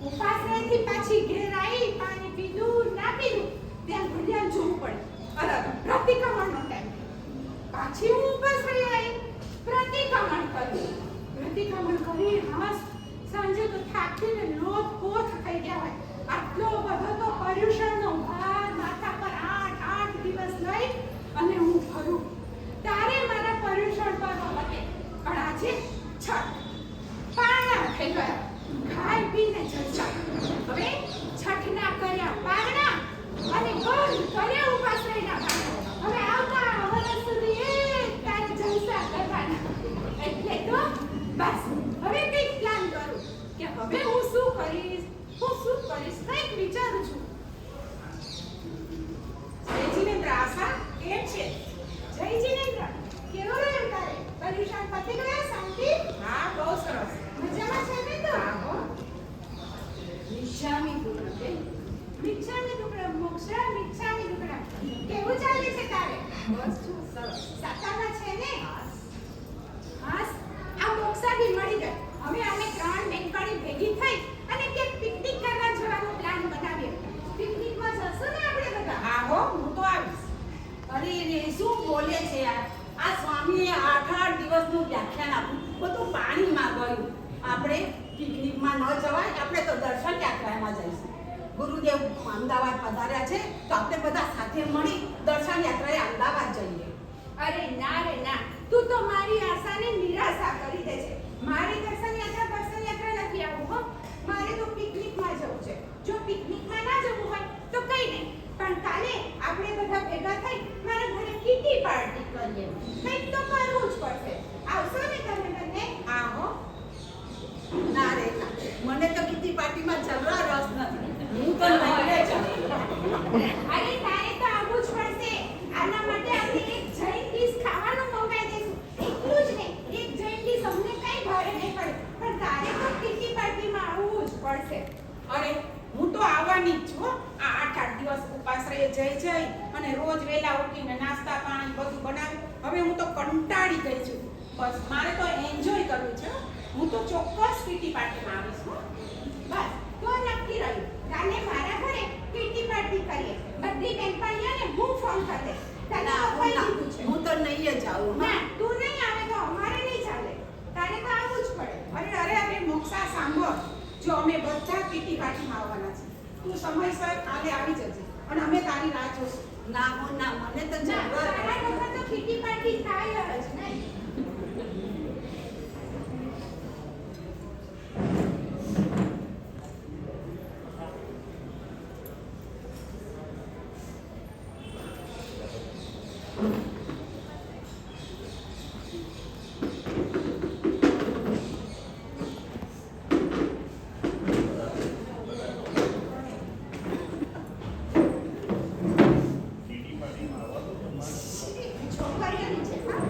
ઉપાસ રહેતી પાછી ઘેર આવી પાણી પીધું ના પીધું ત્યાં ઘડિયાળ જોવું પડે. અરે પ્રતિક્રમણનો ટાઈમ પાછી હું ઉપાસ રહી આવી પ્રતિક્રમણ કર્યું. પ્રતિક્રમણ કરી હાસ સાંજે તો થાકીને લોથપોથ થઈ ગયા હોય. આટલો બધો તો પર્યુષણનો ભાર માથા પર 8 દિવસ લઈ અને હું ફરું તારે મારા પર્યુષણ પર વખતે. પણ આજે છઠ પારણા થઈ ગયા. ખાઈ પીને જલસા. હવે છઠના કર્યા પારણા અને બંધ કર્યા ઉપાશ્રયના પારણા. હવે આવતા વર્ષ સુધી એક તારે જલસા કરવાના. એટલે તો બસ હવે કંઈક પ્લાન કરું કે હવે હું શું કરીશ કંઈક વિચારું છું. જય જીનેન્દ્ર આશા કેમ છે? જય જીનેન્દ્ર કેવો રહ્યો તારે? પર્યુષણ પતી ગયા? શાંતિ? હા બહુ સરસ. મજામાં છે ને તો? હા હો. નિશામી પૂર્ણ મિચ્છામી દુકડા મોક્ષા મિચ્છામી દુકડા. કેવું ચાલે છે તારે? બસ જો સરસ. સાતામાં છે ને? હાસ આ મોક્ષા બી મળી ગઈ. હવે અમે 3 બેનપણી ભેગી થઈ અને કે પિકનિક કરવા જવાનો પ્લાન બનાવીએ. પિકનિકમાં જશું ને આપણે બધા? હા હો હું તો આવીશ. અરે રે શું બોલે છે યાર. આ સ્વામીએ 8 દિવસનું વ્યાખ્યાન આપ્યું. બધું પાણીમાં ગયું. આપણે પિકનિકમાં ન જવાય, આપણે તો દર્શન યાત્રામાં જઈશું. ગુરુદેવ અમદાવાદ પધાર્યા છે તો આપણે બધા સાથે મળી દર્શન યાત્રાએ અમદાવાદ જઈએ. અરે ના રે ના, તું તો મારી આશાને નિરાશા કરી દે છે. મારે દર્શન યાત્રા નથી આવવું હો. મારે તો પિકનિકમાં જવું છે. જો પિકનિકમાં ના જવું હોય તો કઈ નહીં, પણ કાલે આપણે બધા ભેગા થઈ મારા ઘરે કીટી પાર્ટી કરીએ. કંઈક તો કરવું જ પડશે. આવશો ને તમે બંને? હા હો. ના રે ના, મને તો કીટી પાર્ટીમાં જરા રસ નથી. હું તો નહીં જાઉં. અરે તારે તો આવવું જ પડશે. આના માટે આપણે એક જૈન ડીશ ખાવાનું મંગાવી દઈશું. એટલું જ નહીં, એક જૈન ડીશ અમને કઈ ભારે નહીં પડે, પણ તારે તો કીટી પાર્ટીમાં આવવું જ પડશે. અરે હું તો આવવાની જ છું હો. આ 8 દિવસ ઉપાશ્રયે જઈ અને રોજ વહેલા ઉઠીને નાસ્તા પાણી બધું બનાવી હવે હું તો કંટાળી ગઈ છું. બસ મારે તો એન્જોય કરવું છે હો. હું તો ચોક્કસ કીટી પાર્ટીમાં આવીશ હો. બસ તો નક્કી રહ્યું. કાલે મારા ઘરે કીટી પાર્ટી કરીએ. બધી બેનપણીઓને હું ફોન કરી દઈશ. તને તો કહી દીધું છે. હું તો નહીં જ આવું. ના, તું નહીં આવે તો અમારે નહીં ચાલે. તારે તો આવવું જ પડે. અરે મોક્ષા સાંભળ. જો અમે બધા કીટી પાર્ટીમાં આવવાના છે. તું સમયસર કાલે આવી જજે અને અમે તારી રાહ જોશું. ના હો ના, મને તો ના, તારા વગર તો કીટી પાર્ટી થાય જ નહીં. છોકરીઓની છે હા.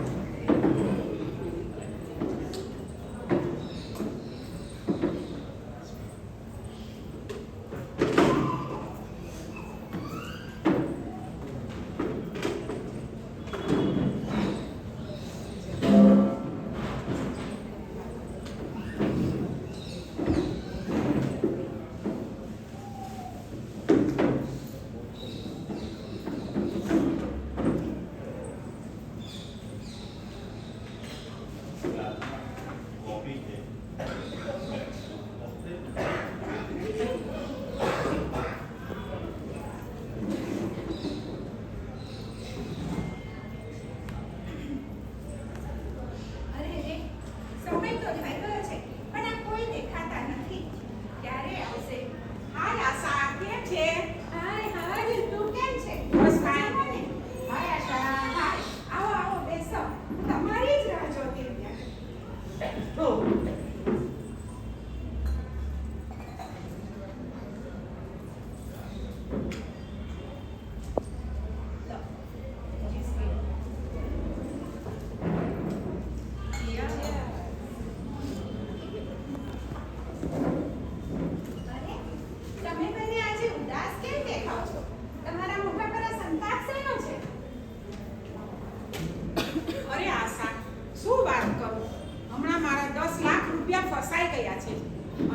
રૂપિયા ફસાઈ ગયા છે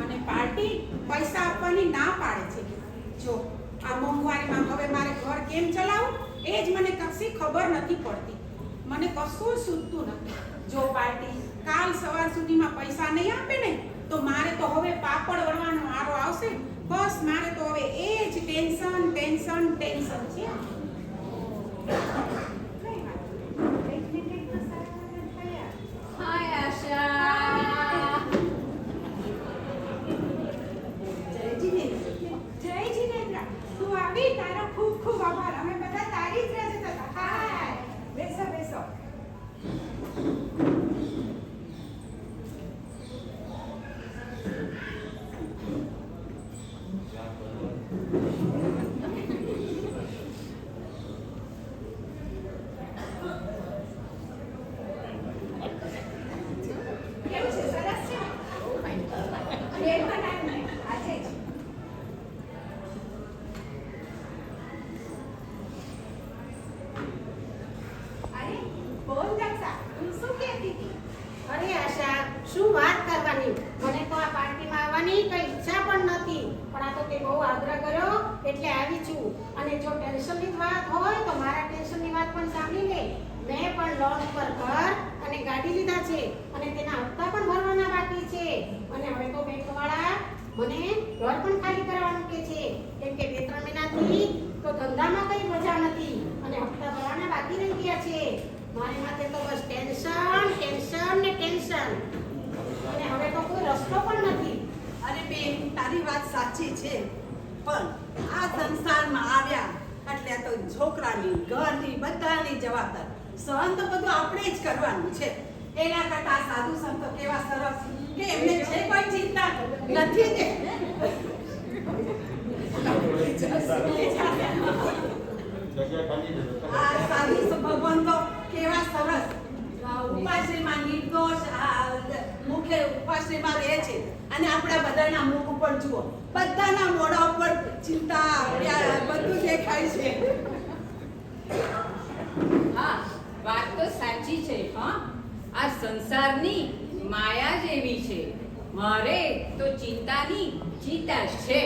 અને પાર્ટી પાર્ટી પૈસા આપવાની ના પાડે છે. જો આ મોંઘવારીમાં હવે મારે ઘર કેમ ચલાવવું એ જ મને કશી ખબર નથી પડતી. મને કશું સૂઝતું નથી. જો પાર્ટી કાલ સવાર સુધીમાં પૈસા નહીં આપે ને તો મારે તો હવે પાપડ વળવાનો વારો આવશે. બસ મારે તો હવે એ જ ટેન્શન ટેન્શન ટેન્શન છે. હાય આશા. જય જીનેન્દ્ર, તું આવી, તારો ખૂબ ખૂબ આભાર. અમે બધા તારી જ રાહ જોતા હતા. હાય, બેસો બેસો. કેવું છે? સરસ છે. બ્રેડ બનાવ્યું ને આજે જ. અરે બોલ દક્ષા, તું શું કહેતી હતી? અરે આશા, શું વાત કરવાની. મને તો આ પાર્ટીમાં આવવાની કઈ ઈચ્છા પણ નથી, પણ આ તો તે બહુ આગ્રહ કર્યો એટલે આવી છું. અને જો ટેન્શનની જ વાત હોય તો મારા ટેન્શનની વાત પણ સાંભળી લે. મેં પણ લોન પર ઘર અને ગાડી લીધા છે અને તેના હપ્તા પણ ભરવાના બાકી છે. અને હવે તો બેંકવાળા મને ઘર પણ ખાલી કરાવવાનું કહે છે, કેમ કે 2-3 મહિનાથી તો ધંધામાં કઈ મજા નથી અને હપ્તા ભરવાના બાકી રહી ગયા છે. મારી માથે તો બસ ટેન્શન ટેન્શન ને ટેન્શન, અને હવે તો કોઈ રસ્તો પણ નથી. અરે બેન, તારી વાત સાચી છે, પણ આ સંસારમાં આવ્યા એટલે તો છોકરાની ઘરની બધાની જવાબદાર સહન તો બધું આપણે જ કરવાનું છે. એના કરતા આ સાધુ સંતો કેવા સરસ કે એમને છે કોઈ ચિંતા નથી ને. આ સાધુ ભગવાન તો કેવા સરસ ઉપાશ્રીમાં નિર્દોષ મુખ્ય ઉપાશ્રીમાં રહે છે અને આપણા બધાના મુખ ઉપર જુઓ, બધાના મોઢા ઉપર ચિંતા બધું દેખાય છે. હા, વાત તો સાચી છે. હા, આ સંસારની માયા જ એવી છે. મારે તો ચિંતાની ચિંતા જ છે.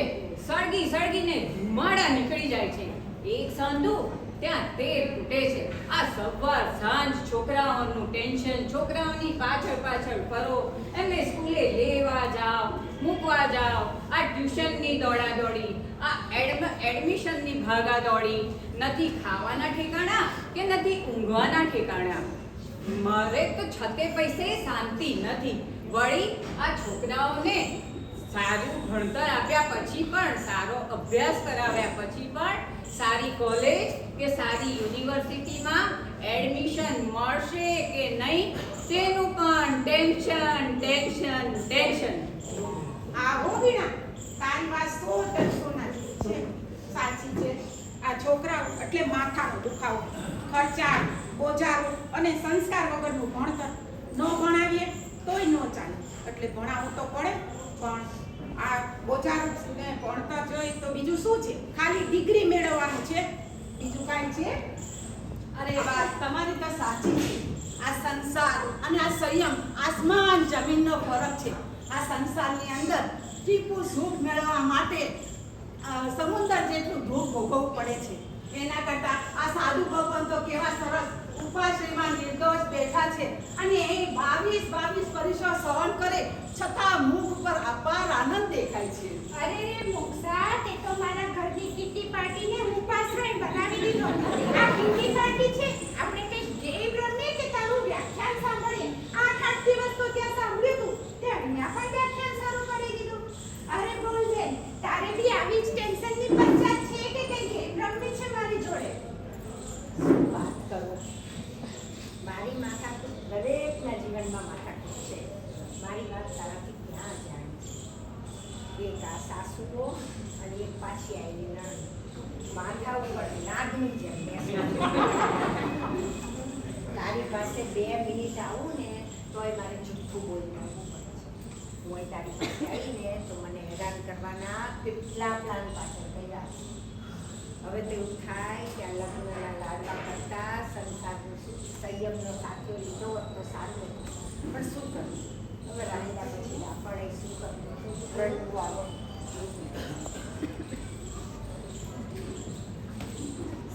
સળગી સળગીને ધુમાડા નીકળી જાય છે. એક સાંધું ત્યાં 13 ફૂટે છે. આ સવાર સાંજ છોકરાઓનું ટેન્શન, છોકરાઓની પાછળ પાછળ ફરો, એમને સ્કૂલે લેવા જાઓ, મૂકવા જાઓ, આ ટ્યુશનની દોડાદોડી, આ એડમિશનની ભાગાદોડી, નથી ખાવાના ઠેકાણા કે નથી ઊંઘવાના ઠેકાણા. મારે તો છતે પૈસે શાંતિ નથી. વળી આ છોકરાઓને સારું ભણતર આપ્યા પછી પણ, સારો અભ્યાસ કરાવ્યા પછી પણ સારી કોલેજ કે સારી યુનિવર્સિટીમાં એડમિશન મળશે કે નહીં તેનું પણ ટેન્શન ટેન્શન ટેન્શન. આવો વીણા, તારી વાત 100% છે, સાચી છે. આ છોકરાઓ એટલે માથાનો દુખાવો, ખર્ચા, બોજારો અને સંસ્કાર વગરનું ભણતર. ન ભણાવીએ તોય ન ચાલે, એટલે ભણાવવું તો પડે. પણ આ બોજારો ને ભણતર જોઈ તો બીજું શું છે? ખાલી ડિગ્રી મેળવવાનું છે, બીજું કાંઈ છે? અરે વાત તમારી તો સાચી છે. આ સંસાર અને આ સંયમ આસમાન જમીનનો ફરક છે. આ સંસારની અંદર ટીપું સુખ મેળવવા માટે સમુદ્ર જેટલું દુઃખ ભોગવવું પડે છે. એના કરતા આ સાધુ ભગવાન તો કેવા સરસ ઉપાશ્રીમાં નિર્દોષ બેઠા છે અને એ 22 પરીક્ષા સહન કરે છતાં મુખ પર અપાર આનંદ દેખાય છે. અરે રે મોક્ષા, તે તો મારા ઘરની કીટી પાર્ટીને ઉપાશ્રય બનાવી દીધો. આ કીટી પાર્ટી છે, આપણે કઈ ગેમ રમીએ કે તારું વ્યાખ્યાન સાંભળીએ. 8 દિવસ તો ત્યાં સાંભળ્યું તું, તે અહીંયા પણ વ્યાખ્યાન શરૂ કરી દીધું. અરે બોલ બેન, તારે બી આવી જ ટેન્શનની પંચાયત છે કે કઈ ગેમ રમવી છે મારી જોડે? વાત કરો. મારી માથાકૂટ દરેકના જીવનમાં માથાકૂટ છે. મારી વાત તારાથી ક્યાં જાણી છે? એક આ સાસુઓ અને એક પાછી આવેલી નણંદ માથા ઉપર નાગની જેમ બેસી. તારી પાસે 2 મિનિટ આવું ને તોય મારે જુઠ્ઠું બોલી નાખવું પડે છે. હું અહીં તારી પાસે આવીને તો મને હેરાન કરવાના કેટલા પ્લાન પાછળ કર્યા. હવે તેવું થાય કે આ લગ્નના લાડવા કરતા સંસારનો સંયમનો સાચો લીધો હોત તો સારું હતું. પણ શું કરવું? હવે રાંધ્યા પછી આપણે શું કરવું?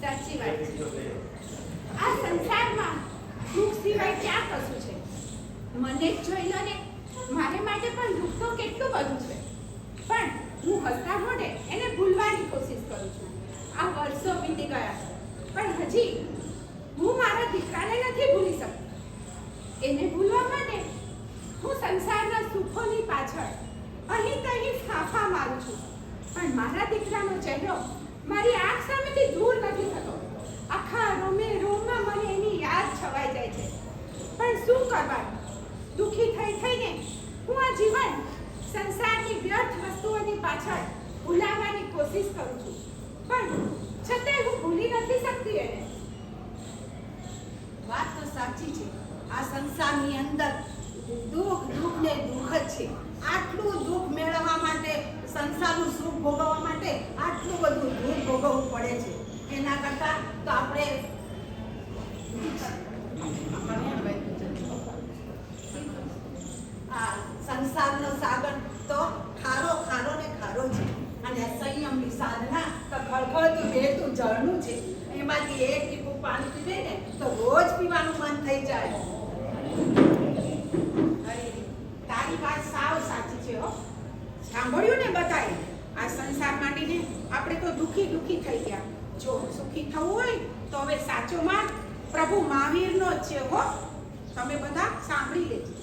સાચી વાત છે. આ સંસારમાં દુઃખ સિવાય ક્યાં કશું છે? મને જ જોઈ લો ને, મારે માટે પણ દુઃખ તો કેટલું બધું છે, પણ હું હસતા મોઢે એને ભૂલવાની કોશિશ કરું છું. આ વર્ષો વીતી ગયા પણ હજી હું મારા દીકરાને નથી ભૂલી શકતી. એને ભૂલવા માટે હું સંસારના સુખોની પાછળ અહીં તહીં ફાંફા મારું છું, પણ મારા દીકરાનો ચહેરો મારી આંખ સામેથી દૂર નથી થતો. આખા રોમે રોમમાં મને એની યાદ છવાઈ જાય છે. પણ શું કરવાનું? દુઃખી થઈ થઈને હું આ જીવન સંસારની વ્યર્થ વસ્તુઓની પાછળ ભૂલાવવાની કોશિશ કરું છું, પણ છતાંય હું ભૂલી નથી શકતી એને. વાત તો સાચી છે. આ સંસારની અંદર દુઃખ દુઃખ ને દુઃખ જ છે. આટલું દુઃખ મેળવવા માટે, સંસારનું સુખ ભોગવવા માટે આટલું બધું દુઃખ ભોગવવું પડે છે. એના કરતા તો આપણે આ સંસારનો સાગર તો ખારો ખારો ને ખારો છે, અને સંયમની સાધના તો ખળખળતું વહેતું જળનું છે. એમાંથી એક ટીપું પાણી પીવે ને તો રોજ પીવાનું મન થઈ જાય. અરે, તારી વાત સાવ સાચી છે હો. સાંભળ્યું ને બધાએ? આ સંસાર માંડીને આપણે તો દુઃખી દુઃખી થઈ ગયા. જો સુખી થવું હોય તો હવે સાચો માર્ગ પ્રભુ મહાવીરનો જ છે હો. તમે બધા સાંભળી લેજો.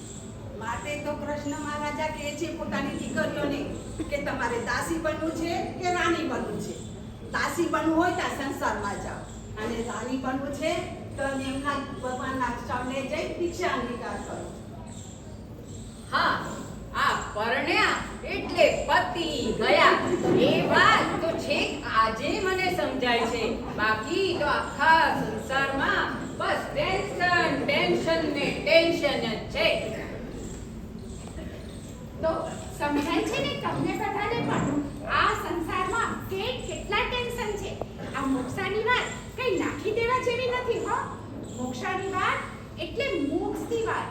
માટે તો કૃષ્ણ મહારાજા કહે છે પોતાની દીકરીઓને કે તમારે દાસી બનવું છે કે રાણી બનવું છે. દાસી બનવું હોય તો આ સંસારમાં જાઓ, અને રાણી બનવું છે તો એમના ભગવાનના ચરણે જઈ ભિક્ષા અંગીકાર કરો. હા, આ પરણ્યા એટલે પતિ ગયા એ વાત તો છેક આજે મને સમજાય છે. બાકી તો આખા સંસારમાં બસ ટેન્શન ટેન્શન ને ટેન્શન જ છે. તો સમજાય છે ને તમને બધાને પણ આ સંસારમાં કેટલા ટેન્શન છે. આ મોક્ષાની વાત કઈ નાખી દેવા જેવી નથી હો. મોક્ષાની વાત એટલે મોક્ષની વાત,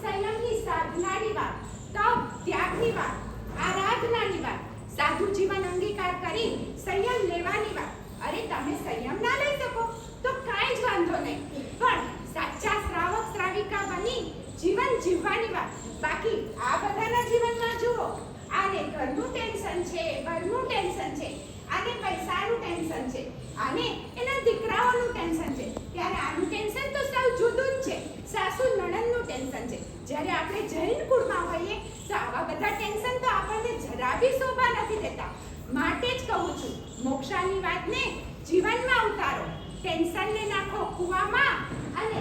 સંયમની સાધનાની વાત, તપ ત્યાગની વાત, આરાધનાની વાત, સાધુ જીવન અંગીકાર કરી સંયમ લેવાની વાત. અરે તમે સંયમ ના લઈ શકો તો કાંઈ જ વાંધો નહીં, પણ સાચા શ્રાવક શ્રાવિકા બની જીવન જીવવાની વાત. બાકી આ બધાના જીવનમાં જુઓ, આને ઘરનું ટેન્શન છે, બહારનું ટેન્શન છે, આને પૈસાનું ટેન્શન છે, આને એના દીકરાઓનું ટેન્શન છે, ત્યારે આનું ટેન્શન તો સાવ જુદું જ છે. સાસુ નણંદનું ટેન્શન છે. જ્યારે આપણે જૈન કુળમાં હોઈએ તો આવા બધા ટેન્શન તો આપણને જરા બી શોભા નથી દેતા. માટે જ કહું છું, મોક્ષાની વાતને જીવનમાં ઉતારો, ટેન્શનને નાખો કૂવામાં, અને